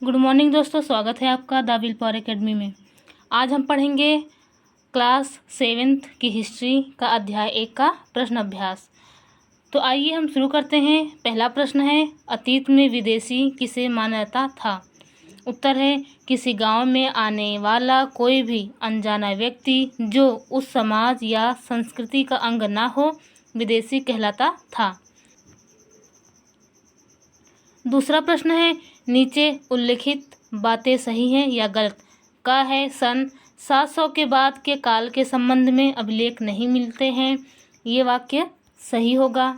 Good morning दोस्तों, स्वागत है आपका द विल पावर एकेडमी में। आज हम पढ़ेंगे क्लास 7th की हिस्ट्री का अध्याय 1 का प्रश्न अभ्यास। तो आइए हम शुरू करते हैं। पहला प्रश्न है, अतीत में विदेशी किसे माना जाता था? उत्तर है, किसी गांव में आने वाला कोई भी अनजाना व्यक्ति जो उस समाज या संस्कृति का अंग ना हो, विदेशी कहलाता था। दूसरा प्रश्न है, नीचे उल्लिखित बातें सही हैं या गलत? क है, सन 700 के बाद के काल के संबंध में अभिलेख नहीं मिलते हैं, ये वाक्य सही होगा।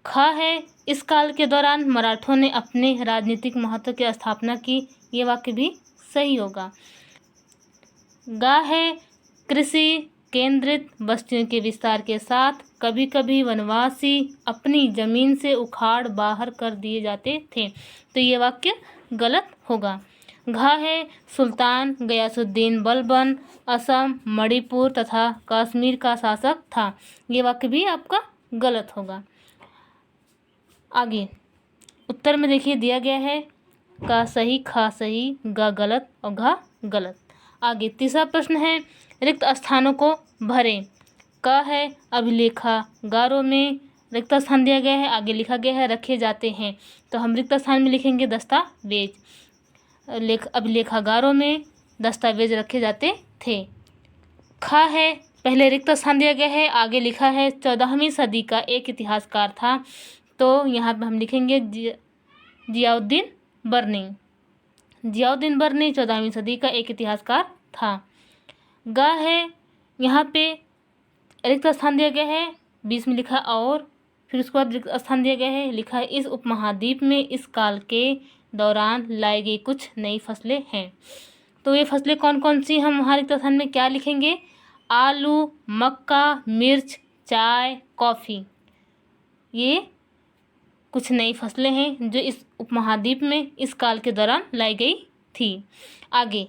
ख है, इस काल के दौरान मराठों ने अपने राजनीतिक महत्व की स्थापना की, ये वाक्य भी सही होगा। ग है, कृषि केंद्रित बस्तियों के विस्तार के साथ कभी कभी वनवासी अपनी जमीन से उखाड़ बाहर कर दिए जाते थे, तो ये वाक्य गलत होगा। घ है, सुल्तान गयासुद्दीन बलबन असम, मणिपुर तथा कश्मीर का शासक था, ये वाक्य भी आपका गलत होगा। आगे उत्तर में देखिए दिया गया है, का सही, ख सही, ग गलत और घ गलत। आगे तीसरा प्रश्न है, रिक्त स्थानों को भरें। क है, अभिलेखागारों में रिक्त स्थान दिया गया है, आगे लिखा गया है रखे जाते हैं, तो हम रिक्त स्थान में लिखेंगे दस्तावेज। अभिलेखागारों में दस्तावेज रखे जाते थे। ख है, पहले रिक्त स्थान दिया गया है, आगे लिखा है 14वीं सदी का एक इतिहासकार था, तो यहाँ पे हम लिखेंगे जियाउद्दीन बर्नी। जियाउद्दीन बर्नी 14वीं सदी का एक इतिहासकार था। ग है, यहाँ पे रिक्त स्थान दिया गया है, बीच में लिखा और फिर उसके बाद रिक्त स्थान दिया गया है, लिखा है इस उपमहाद्वीप में इस काल के दौरान लाई गई कुछ नई फसलें हैं। तो ये फसलें कौन कौन सी, हम वहाँ रिक्त स्थान में क्या लिखेंगे? आलू, मक्का, मिर्च, चाय, कॉफ़ी, ये कुछ नई फसलें हैं जो इस उपमहाद्वीप में इस काल के दौरान लाई गई थी। आगे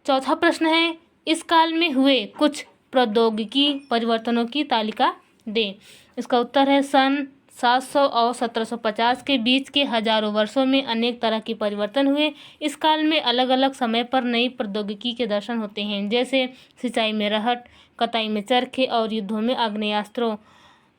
चौथा प्रश्न है, इस काल में हुए कुछ प्रौद्योगिकी परिवर्तनों की तालिका दें। इसका उत्तर है, सन 700 और 1750 के बीच के हजारों वर्षों में अनेक तरह के परिवर्तन हुए। इस काल में अलग अलग समय पर नई प्रौद्योगिकी के दर्शन होते हैं, जैसे सिंचाई में रहट, कताई में चरखे और युद्धों में आग्नेयास्त्रों,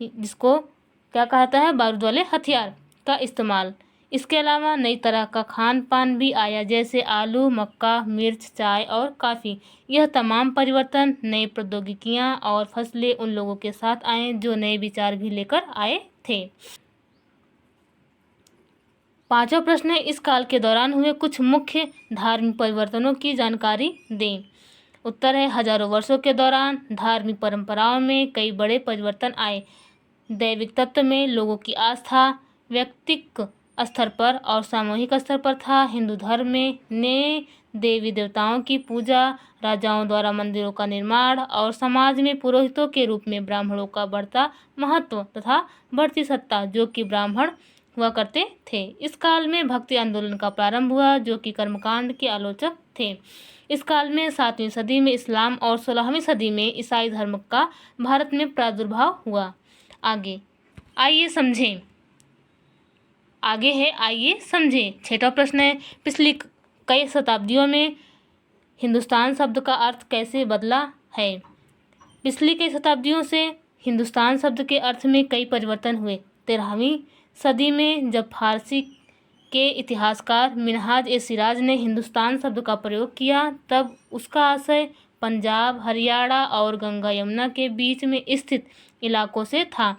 जिसको क्या कहता है, बारूद वाले हथियार का इस्तेमाल। इसके अलावा नई तरह का खान पान भी आया, जैसे आलू, मक्का, मिर्च, चाय और काफ़ी। यह तमाम परिवर्तन, नई प्रौद्योगिकियां और फसलें उन लोगों के साथ आए जो नए विचार भी लेकर आए थे। पांचवा प्रश्न है, इस काल के दौरान हुए कुछ मुख्य धार्मिक परिवर्तनों की जानकारी दें। उत्तर है, हजारों वर्षों के दौरान धार्मिक परंपराओं में कई बड़े परिवर्तन आए। दैविक तत्व में लोगों की आस्था व्यक्तिक स्तर पर और सामूहिक स्तर पर था। हिंदू धर्म में ने देवी देवताओं की पूजा, राजाओं द्वारा मंदिरों का निर्माण और समाज में पुरोहितों के रूप में ब्राह्मणों का बढ़ता महत्व तथा बढ़ती सत्ता, जो कि ब्राह्मण हुआ करते थे। इस काल में भक्ति आंदोलन का प्रारंभ हुआ, जो कि कर्मकांड के आलोचक थे। इस काल में 7वीं सदी में इस्लाम और 16वीं सदी में ईसाई धर्म का भारत में प्रादुर्भाव हुआ। आगे आइए समझें। आगे है, आइए समझें। छठवां प्रश्न है, पिछली कई शताब्दियों में हिंदुस्तान शब्द का अर्थ कैसे बदला है? पिछली कई शताब्दियों से हिंदुस्तान शब्द के अर्थ में कई परिवर्तन हुए। 13वीं सदी में जब फारसी के इतिहासकार मिनहाज ए सिराज ने हिंदुस्तान शब्द का प्रयोग किया, तब उसका आशय पंजाब, हरियाणा और गंगा यमुना के बीच में स्थित इलाकों से था।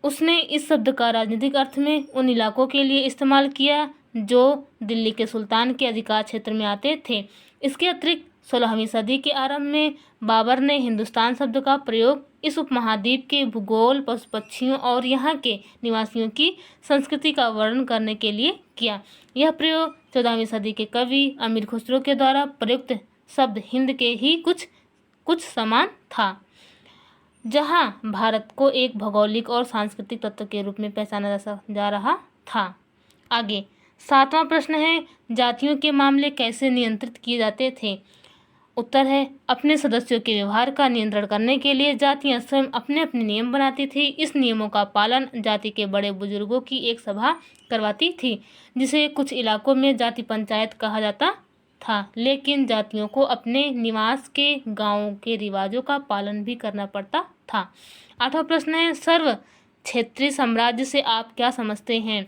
उसने इस शब्द का राजनीतिक अर्थ में उन इलाकों के लिए इस्तेमाल किया जो दिल्ली के सुल्तान के अधिकार क्षेत्र में आते थे। इसके अतिरिक्त 16वीं सदी के आरंभ में बाबर ने हिंदुस्तान शब्द का प्रयोग इस उपमहाद्वीप के भूगोल, पशु पक्षियों और यहाँ के निवासियों की संस्कृति का वर्णन करने के लिए किया। यह प्रयोग 14वीं सदी के कवि अमीर खुसरो के द्वारा प्रयुक्त शब्द हिंद के ही कुछ समान था, जहां भारत को एक भौगोलिक और सांस्कृतिक तत्व के रूप में पहचाना जा रहा था। आगे 7वां प्रश्न है, जातियों के मामले कैसे नियंत्रित किए जाते थे? उत्तर है अपने सदस्यों के व्यवहार का नियंत्रण करने के लिए जातियां स्वयं अपने अपने नियम बनाती थी। इस नियमों का पालन जाति के बड़े बुजुर्गों की एक सभा करवाती थी, जिसे कुछ इलाकों में जाति पंचायत कहा जाता था। लेकिन जातियों को अपने निवास के गांवों के रिवाजों का पालन भी करना पड़ता था। 8वां प्रश्न है सर्व क्षेत्रीय साम्राज्य से आप क्या समझते हैं?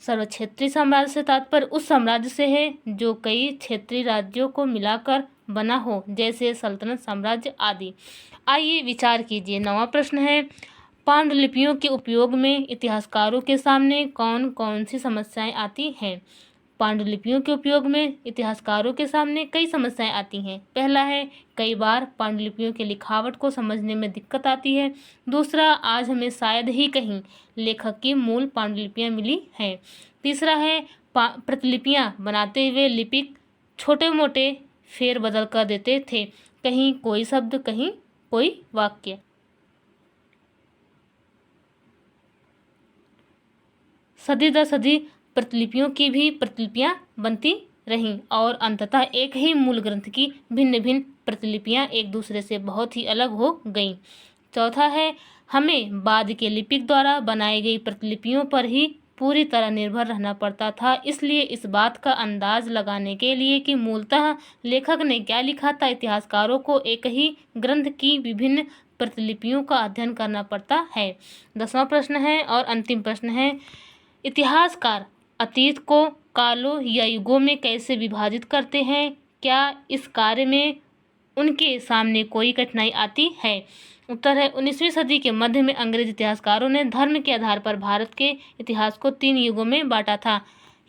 सर्व क्षेत्रीय साम्राज्य से तात्पर्य उस साम्राज्य से है जो कई क्षेत्रीय राज्यों को मिलाकर बना हो, जैसे सल्तनत, साम्राज्य आदि। आइए विचार कीजिए। 9वां प्रश्न है पांडुलिपियों के उपयोग में इतिहासकारों के सामने कौन कौन सी समस्याएं आती हैं? पांडुलिपियों के उपयोग में इतिहासकारों के सामने कई समस्याएं आती हैं। पहला है कई बार पांडुलिपियों के लिखावट को समझने में दिक्कत आती है। दूसरा, आज हमें शायद ही कहीं लेखक की मूल पांडुलिपियां मिली हैं। तीसरा है प्रतिलिपियां बनाते हुए लिपिक छोटे मोटे फेर बदल कर देते थे, कहीं कोई शब्द कहीं कोई वाक्य। सदी दर सदी प्रतिलिपियों की भी प्रतिलिपियां बनती रहीं और अंततः एक ही मूल ग्रंथ की भिन्न भिन्न प्रतिलिपियां एक दूसरे से बहुत ही अलग हो गईं। चौथा है हमें बाद के लिपिक द्वारा बनाई गई प्रतिलिपियों पर ही पूरी तरह निर्भर रहना पड़ता था। इसलिए इस बात का अंदाज लगाने के लिए कि मूलतः लेखक ने क्या लिखा था, इतिहासकारों को एक ही ग्रंथ की विभिन्न प्रतिलिपियों का अध्ययन करना पड़ता है। 10वां प्रश्न है और अंतिम प्रश्न है इतिहासकार अतीत को कालों या युगों में कैसे विभाजित करते हैं? क्या इस कार्य में उनके सामने कोई कठिनाई आती है? उत्तर है 19वीं सदी के मध्य में अंग्रेज इतिहासकारों ने धर्म के आधार पर भारत के इतिहास को 3 युगों में बांटा था,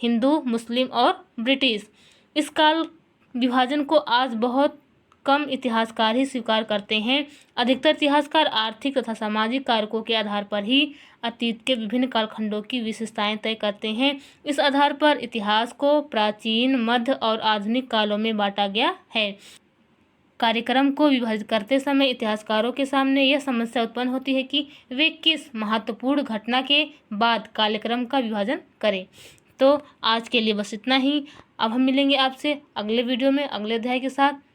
हिंदू, मुस्लिम और ब्रिटिश। इस काल विभाजन को आज बहुत कम इतिहासकार ही स्वीकार करते हैं। अधिकतर इतिहासकार आर्थिक तथा सामाजिक कारकों के आधार पर ही अतीत के विभिन्न कालखंडों की विशेषताएं तय करते हैं। इस आधार पर इतिहास को प्राचीन, मध्य और आधुनिक कालों में बांटा गया है। कार्यक्रम को विभाजित करते समय इतिहासकारों के सामने यह समस्या उत्पन्न होती है कि वे किस महत्वपूर्ण घटना के बाद कार्यक्रम का विभाजन करें। तो आज के लिए बस इतना ही। अब हम मिलेंगे आपसे अगले वीडियो में अगले अध्याय के साथ।